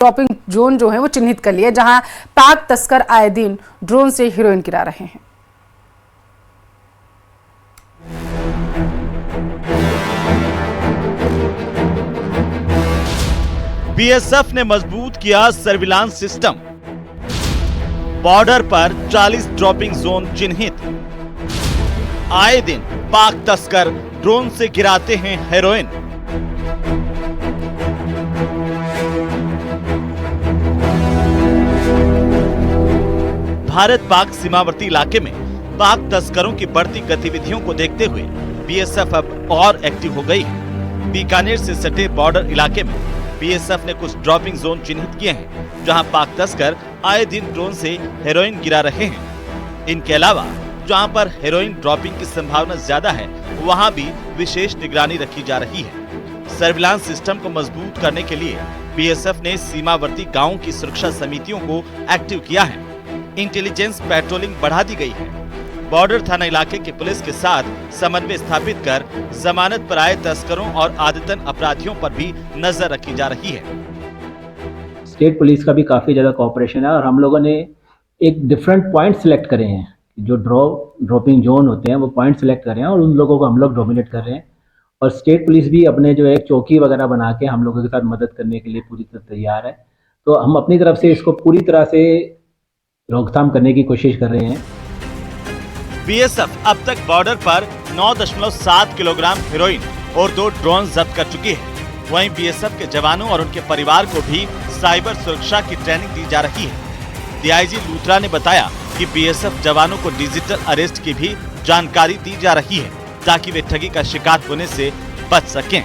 Dropping zone जो है वो चिन्हित कर लिया, जहां पाक तस्कर आए दिन ड्रोन से हेरोइन गिरा रहे हैं। बीएसएफ ने मजबूत किया सर्विलांस सिस्टम, बॉर्डर पर 40 ड्रॉपिंग जोन चिन्हित, आए दिन पाक तस्कर ड्रोन से गिराते हैं हेरोइन। भारत पाक सीमावर्ती इलाके में पाक तस्करों की बढ़ती गतिविधियों को देखते हुए बीएसएफ अब और एक्टिव हो गई है। बीकानेर से सटे बॉर्डर इलाके में बीएसएफ ने कुछ ड्रॉपिंग जोन चिन्हित किए हैं, जहां पाक तस्कर आए दिन ड्रोन से हेरोइन गिरा रहे हैं। इनके अलावा जहां पर हेरोइन ड्रॉपिंग की संभावना ज्यादा है, वहां भी विशेष निगरानी रखी जा रही है। सर्विलांस सिस्टम को मजबूत करने के लिए बीएसएफ ने सीमावर्ती गांवों की सुरक्षा समितियों को एक्टिव किया है। इंटेलिजेंस पेट्रोलिंग बढ़ा दी गई है। बॉर्डर थाना इलाके की पुलिस के साथ समन्वय स्थापित कर जमानत पर आए तस्करों और आदतन अपराधियों पर भी नजर रखी जा रही है। स्टेट पुलिस का भी काफी ज्यादा कोऑपरेशन है और हम लोगों ने एक डिफरेंट पॉइंट सिलेक्ट करे हैं। जो ड्रॉपिंग जोन होते हैं वो पॉइंट सिलेक्ट कर रहे हैं और उन लोगों को हम लोग डोमिनेट कर रहे हैं। और स्टेट पुलिस भी अपने जो है चौकी वगैरह बना के हम लोगों के साथ मदद करने के लिए पूरी तरह तैयार है। तो हम अपनी तरफ से इसको पूरी तरह से रोकथाम करने की कोशिश कर रहे हैं। बीएसएफ अब तक बॉर्डर पर 9.7 किलोग्राम हेरोइन और 2 ड्रोन जब्त कर चुकी है। वहीं बीएसएफ के जवानों और उनके परिवार को भी साइबर सुरक्षा की ट्रेनिंग दी जा रही है। डीआईजी लूथरा ने बताया कि बीएसएफ जवानों को डिजिटल अरेस्ट की भी जानकारी दी जा रही है, ताकि वे ठगी का शिकार होने से बच सकें।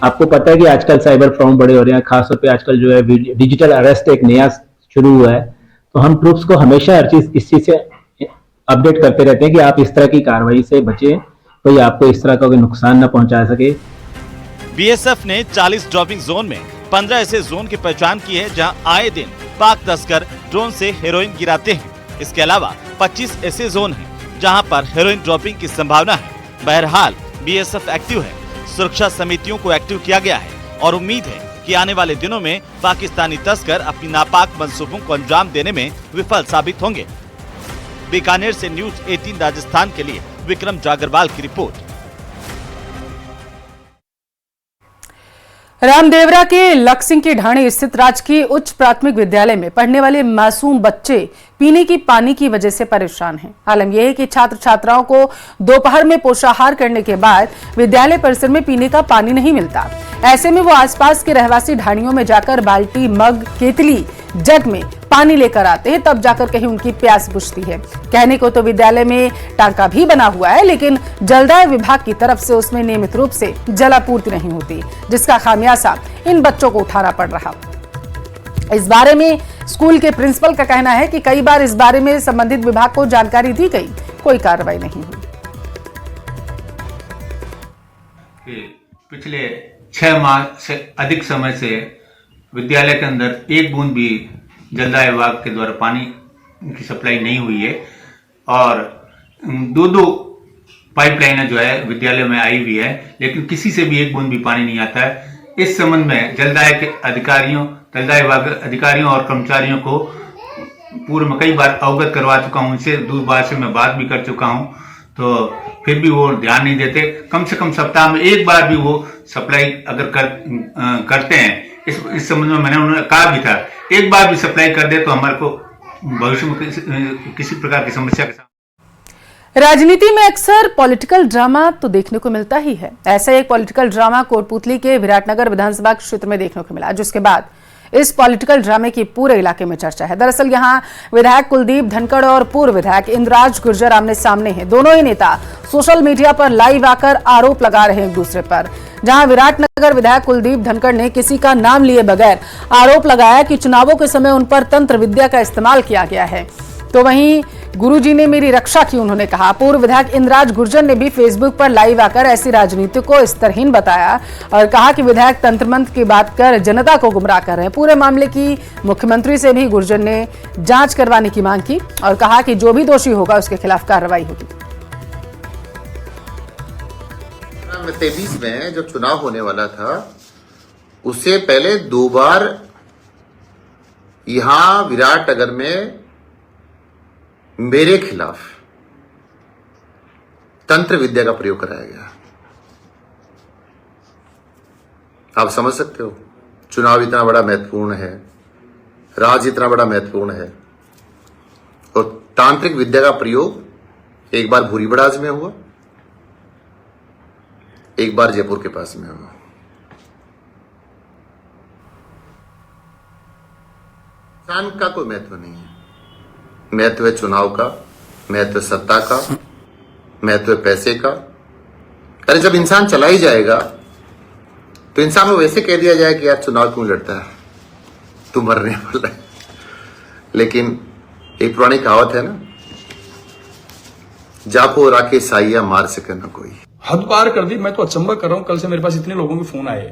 आपको पता है कि आजकल साइबर फ्रॉड बड़े हो रहे हैं, खासतौर पे आजकल जो है डिजिटल अरेस्ट एक नया शुरू हुआ है। तो हम ट्रूप्स को हमेशा हर चीज इस चीज से अपडेट करते रहते हैं कि आप इस तरह की कार्रवाई से बचें, कोई आपको इस तरह का कोई नुकसान न पहुंचा सके। बीएसएफ ने 40 ड्रॉपिंग जोन में 15 ऐसे जोन की पहचान की है, जहां आए दिन पाक तस्कर ड्रोन से हेरोइन गिराते हैं। इसके अलावा 25 ऐसे जोन हैं, जहां पर हेरोइन ड्रॉपिंग की संभावना है। बहरहाल बीएसएफ एक्टिव है, सुरक्षा समितियों को एक्टिव किया गया है और उम्मीद है कि आने वाले दिनों में पाकिस्तानी तस्कर अपनी नापाक मंसूबों को अंजाम देने में विफल साबित होंगे। बीकानेर से न्यूज 18 राजस्थान के लिए विक्रम जागरवाल की रिपोर्ट। रामदेवरा के लखसिंह की ढाणी स्थित राजकीय उच्च प्राथमिक विद्यालय में पढ़ने वाले मासूम बच्चे पीने की पानी की वजह से परेशान हैं। आलम यह है कि छात्र छात्राओं को दोपहर में पोषाहार करने के बाद विद्यालय परिसर में पीने का पानी नहीं मिलता। ऐसे में वो आसपास के रहवासी ढाणियों में जाकर बाल्टी, मग, केतली, जग में पानी लेकर आते हैं, तब जाकर कहीं उनकी प्यास बुझती है। कहने को तो विद्यालय में टांका भी बना हुआ है, लेकिन जलदाय विभाग की तरफ से उसमें नियमित रूप से जलापूर्ति नहीं होती, जिसका खामियाजा इन बच्चों को उठाना पड़ रहा। इस बारे में स्कूल के प्रिंसिपल का कहना है कि कई बार इस बारे में संबंधित विभाग को जानकारी दी गई, कोई कार्रवाई नहीं हुई। पिछले 6 माह से अधिक समय से विद्यालय के अंदर एक बूंद भी जलदाय विभाग के द्वारा पानी की सप्लाई नहीं हुई है और 2 पाइपलाइनें जो है विद्यालय में आई हुई है, लेकिन किसी से भी एक बूंद भी पानी नहीं आता है। इस संबंध में जलदाय विभाग अधिकारियों और कर्मचारियों को पूर्व में कई बार अवगत करवा चुका हूं, उनसे दूरभाष से मैं बात भी कर चुका हूं, तो फिर भी वो ध्यान नहीं देते। कम से कम सप्ताह में एक बार भी वो सप्लाई अगर करते हैं, इस संबंध में मैंने उन्हें कहा भी था, एक बार भी सप्लाई कर दे तो हमारे को भविष्य में किसी प्रकार की समस्या के साथ। राजनीति में अक्सर पॉलिटिकल ड्रामा तो देखने को मिलता ही है। ऐसा एक पॉलिटिकल ड्रामा कोटपुतली के विराटनगर विधानसभा क्षेत्र में देखने को मिला, जिसके बाद इस पॉलिटिकल ड्रामे की पूरे इलाके में चर्चा है। दरअसल यहां विधायक कुलदीप धनखड़ और पूर्व विधायक इंद्राज गुर्जर आमने सामने हैं। दोनों ही नेता सोशल मीडिया पर लाइव आकर आरोप लगा रहे हैं एक दूसरे पर। जहां विराटनगर विधायक कुलदीप धनखड़ ने किसी का नाम लिए बगैर आरोप लगाया कि चुनावों के समय उन पर तंत्र विद्या का इस्तेमाल किया गया है, तो वहीं गुरुजी ने मेरी रक्षा की, उन्होंने कहा। पूर्व विधायक इंद्राज गुर्जर ने भी फेसबुक पर लाइव आकर ऐसी राजनीति को स्तरहीन बताया और कहा कि विधायक तंत्र मंत्र की बात कर जनता को गुमराह कर रहे हैं। पूरे मामले की मुख्यमंत्री से भी गुर्जर ने जांच करवाने की मांग की और कहा कि जो भी दोषी होगा उसके खिलाफ कार्रवाई होगी। 2023 में जो चुनाव होने वाला था, उससे पहले 2 बार यहां विराटनगर में मेरे खिलाफ तंत्र विद्या का प्रयोग कराया गया। आप समझ सकते हो, चुनाव इतना बड़ा महत्वपूर्ण है, राज इतना बड़ा महत्वपूर्ण है, और तांत्रिक विद्या का प्रयोग एक बार भूरीबड़ाज में हुआ, एक बार जयपुर के पास में हुआ। इंसान का कोई महत्व नहीं है, महत्व है चुनाव का, महत्व सत्ता का, महत्व पैसे का। अरे जब इंसान चला ही जाएगा तो इंसान को वैसे कह दिया जाए कि यार चुनाव क्यों लड़ता है, तू मरने वाला है। लेकिन एक पुरानी कहावत है ना, जाको राके साइया मार सके ना कोई। हद पार कर दी। मैं तो अचंभा कर रहा हूं, कल से मेरे पास इतने लोगों के फोन आए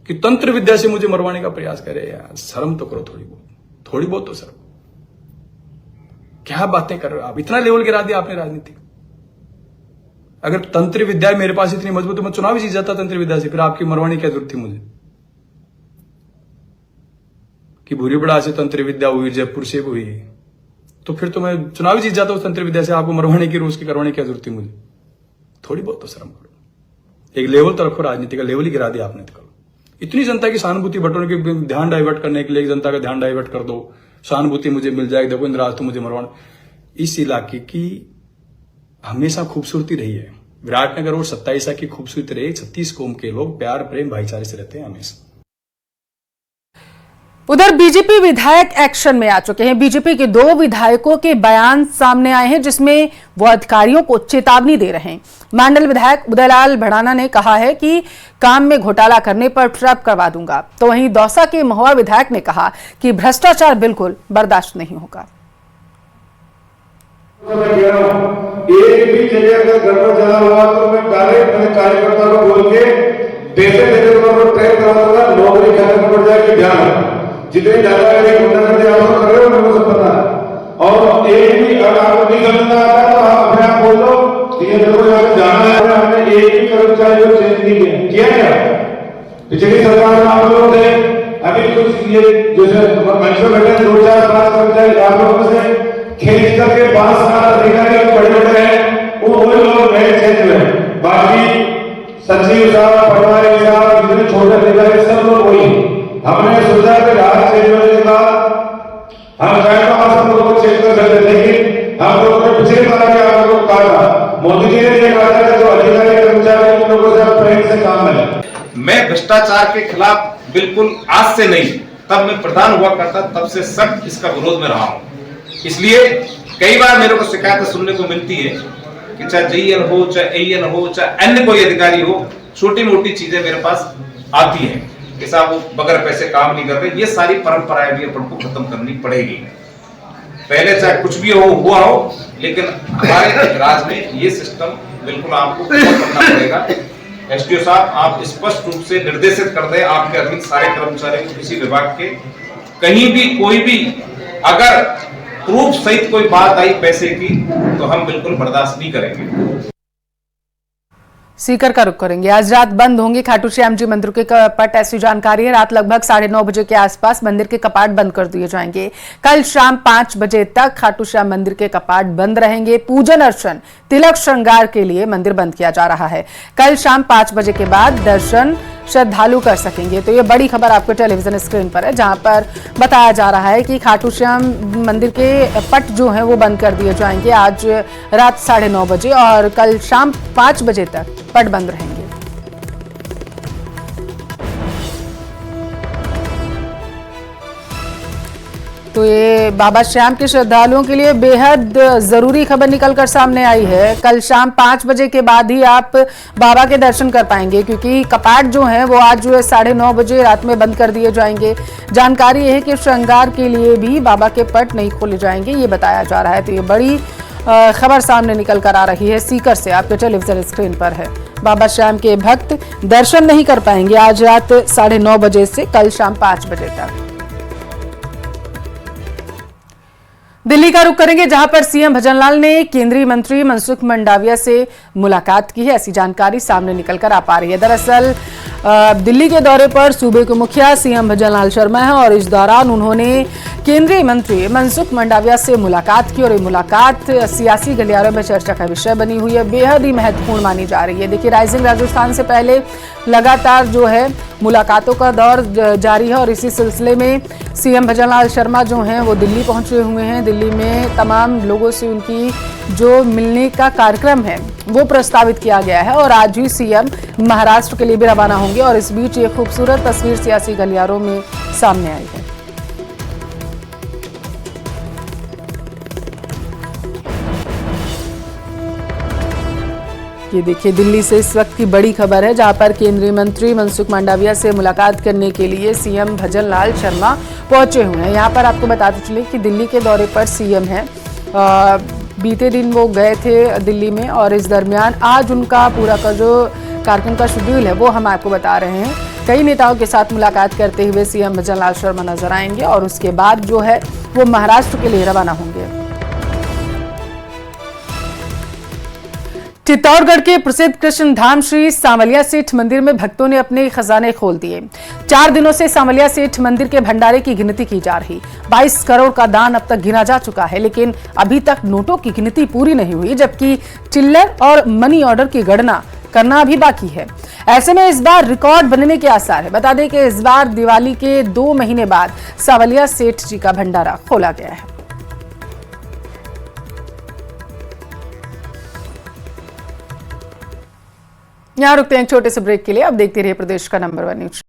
कि तंत्र विद्या से मुझे मरवाने का प्रयास करे। यार शर्म तो करो, थोड़ी बहुत तो शर्म। क्या बातें कर रहे हो आप, इतना लेवल गिरा दिया आपने राजनीति। अगर तंत्र विद्या मेरे पास इतनी मजबूत तो मैं चुनाव ही जीत जाता तंत्र विद्या से, फिर आपकी मरवाने की क्या जरूरत थी मुझे कि भूरीबड़ा से तंत्र विद्या हुई, जयपुर से हुई, तो फिर तो मैं चुनाव ही जीत जाता उस तंत्र विद्या से। आपको मरवाने की, रोज की करवाने की क्या जरूरत थी मुझे। थोड़ी बहुत तो शर्म करो, एक लेवल तो रखो, राजनीति का लेवल ही गिरा दिया आपने। तो इतनी जनता की सहानुभूति बटोरने के, ध्यान डाइवर्ट करने के लिए जनता का ध्यान डाइवर्ट कर दो, सहानुभूति मुझे मिल जाएगी, देखो इंद्राज तो मुझे मरवाना। इस इलाके की हमेशा खूबसूरती रही है, विराटनगर और 27 की खूबसूरती रही। 36 कौम के लोग प्यार प्रेम भाईचारे से रहते हैं हमेशा। उधर बीजेपी विधायक एक्शन में आ चुके हैं। बीजेपी के 2 विधायकों के बयान सामने आए हैं जिसमें वो अधिकारियों को चेतावनी दे रहे हैं। मांडल विधायक उदयलाल भड़ाना ने कहा है कि काम में घोटाला करने पर ट्रैप करवा दूंगा, तो वहीं दौसा के महुआ विधायक ने कहा कि भ्रष्टाचार बिल्कुल बर्दाश्त नहीं होगा। एक भी जगह अगर गड़बड़ चला हुआ तो मैं डायरेक्ट मेरे कार्यकर्ता को बोल के पैसे देने पर ट्रैप करवा दूंगा, नौकरी खत्म पड़ जाएगी। ध्यान, जितने ज्यादा मेरे गुंडागर्दी आप लोग कर रहे हो मेरे को सब पता है। और एक भी अगर आपको नहीं समझना आता तो आप अपने आप बोल दो, ये मेरे को यहाँ जाना है। हमने एक भी कर्मचारी को चेंज नहीं किया क्या? पिछली सरकार में आप लोग थे, अभी कुछ ये जैसे मंच में बैठे 2-4-5 कर्मचारी आप लोगों से खेत करके 5 साल अधिकारी बड़े बड़े हैं, वो वही लोग नए चेंज हुए। बाकी सचिव साहब, पटवारी साहब, जितने छोटे अधिकारी सब लोग वही। हमने सोचा कि राज चेंज होने के बाद हम चाहे तो आप सब लोगों को चेंज कर सकते, लेकिन हम लोगों ने पिछले बार के आप लोगों को कहा, मोदी जी ने ये कहा था कि जो अधिकारी कर्मचारी उन लोगों से प्रेम से काम मिले। मैं भ्रष्टाचार के खिलाफ बिल्कुल आज से नहीं, तब मैं प्रधान हुआ करता तब से सख्त इसका विरोध में रहा हूं। इसलिए कई बार मेरे को शिकायतें सुनने को मिलती है कि चाहे जेईएन हो, चाहे एईएन हो, चाहे अन्य कोई अधिकारी हो, छोटी मोटी चीजें मेरे पास आती हैं कि साहब वो बगैर पैसे काम नहीं कर रहे। ये सारी परंपराएं भी अपन को खत्म करनी पड़ेगी। पहले चाहे कुछ भी हो हुआ हो, लेकिन हमारे राज्य में ये सिस्टम बिल्कुल आपको खत्म करना पड़ेगा। एसडीओ साहब, आप स्पष्ट रूप से निर्देशित कर दें आपके अधीन सारे कर्मचारियों को, किसी विभाग के कहीं भी कोई भी अगर प्रूफ सहित कोई बात आई पैसे की तो हम बिल्कुल बर्दाश्त नहीं करेंगे। सीकर का रुख करेंगे। आज रात बंद होंगे खाटू श्याम जी मंदिर के कपाट, ऐसी जानकारी है। रात लगभग 9:30 बजे के आसपास मंदिर के कपाट बंद कर दिए जाएंगे। कल शाम 5 बजे तक खाटू श्याम मंदिर के कपाट बंद रहेंगे। पूजन अर्चन, तिलक श्रृंगार के लिए मंदिर बंद किया जा रहा है। कल शाम 5 बजे के बाद दर्शन श्रद्धालु कर सकेंगे। तो ये बड़ी खबर आपको टेलीविजन स्क्रीन पर है, जहां पर बताया जा रहा है कि खाटू श्याम मंदिर के पट जो हैं वो बंद कर दिए जाएंगे आज रात 9:30 बजे, और कल शाम 5 बजे तक पट बंद रहेंगे। तो ये बाबा श्याम के श्रद्धालुओं के लिए बेहद जरूरी खबर निकलकर सामने आई है। कल शाम 5 बजे के बाद ही आप बाबा के दर्शन कर पाएंगे, क्योंकि कपाट जो हैं वो आज 9:30 बजे रात में बंद कर दिए जाएंगे। जानकारी है कि श्रृंगार के लिए भी बाबा के पट नहीं खोले जाएंगे, ये बताया जा रहा है। तो ये बड़ी खबर सामने निकल कर आ रही है। सीकर से आपके टेलीविजन स्क्रीन पर है। बाबा श्याम के भक्त दर्शन नहीं कर पाएंगे आज रात 9:30 बजे से कल शाम 5 बजे तक। दिल्ली का रुख करेंगे, जहां पर सीएम भजनलाल ने केंद्रीय मंत्री मनसुख मंडाविया से मुलाकात की है। ऐसी जानकारी सामने निकलकर आ पा रही है। दरअसल दिल्ली के दौरे पर सूबे के मुखिया सीएम भजनलाल शर्मा है और इस दौरान उन्होंने केंद्रीय मंत्री मनसुख मंडाविया से मुलाकात की और ये मुलाकात सियासी गलियारों में चर्चा का विषय बनी हुई है, बेहद ही महत्वपूर्ण मानी जा रही है। देखिए, राइजिंग राजस्थान से पहले लगातार जो है मुलाकातों का दौर जारी है और इसी सिलसिले में सीएम भजनलाल शर्मा जो हैं वो दिल्ली पहुंचे हुए हैं। दिल्ली में तमाम लोगों से उनकी जो मिलने का कार्यक्रम है वो प्रस्तावित किया गया है और आज ही सीएम महाराष्ट्र के लिए भी रवाना होंगे और इस बीच ये खूबसूरत तस्वीर सियासी गलियारों में सामने आई है। ये देखिए, दिल्ली से इस वक्त की बड़ी खबर है, जहां पर केंद्रीय मंत्री मनसुख मंडाविया से मुलाकात करने के लिए सीएम भजनलाल शर्मा पहुंचे हुए हैं। यहां पर आपको बताते चले कि दिल्ली के दौरे पर सीएम हैं। बीते दिन वो गए थे दिल्ली में और इस दरमियान आज उनका पूरा का जो कार्यक्रम का शेड्यूल है वो हम आपको बता रहे हैं। कई नेताओं के साथ मुलाकात करते हुए सीएम भजनलाल शर्मा नजर आएंगे और उसके बाद जो है वो महाराष्ट्र के लिए रवाना होंगे। चित्तौड़गढ़ के प्रसिद्ध कृष्ण धाम श्री सांवलिया सेठ मंदिर में भक्तों ने अपने खजाने खोल दिए। 4 दिनों से सांवलिया सेठ मंदिर के भंडारे की गिनती की जा रही। 22 करोड़ का दान अब तक गिना जा चुका है, लेकिन अभी तक नोटों की गिनती पूरी नहीं हुई, जबकि चिल्लर और मनी ऑर्डर की गणना करना अभी बाकी है। ऐसे में इस बार रिकॉर्ड बनने के आसार है। बता दें कि इस बार दिवाली के 2 महीने बाद सांवलिया सेठ जी का भंडारा खोला गया है। यहां रुकते हैं एक छोटे से ब्रेक के लिए। अब देखते रहिए प्रदेश का नंबर 1 न्यूज।